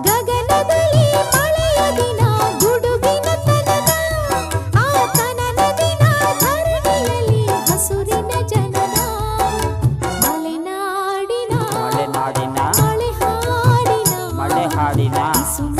ಗಗನದಲ್ಲಿ ಮಳೆಯ ದಿನ ಗುಡುಗಿನ ತನನ ಆ ತನನ ದಿನ ಧರಣಿಯಲ್ಲಿ ಹಸುರಿನ ಜನನ ಮಲೆನಾಡಿನ ಮಲೆನಾಡಿನ ಮಳೆ ಹಾಡಿನ ಮಳೆ ಹಾಡಿನ ಸುಮ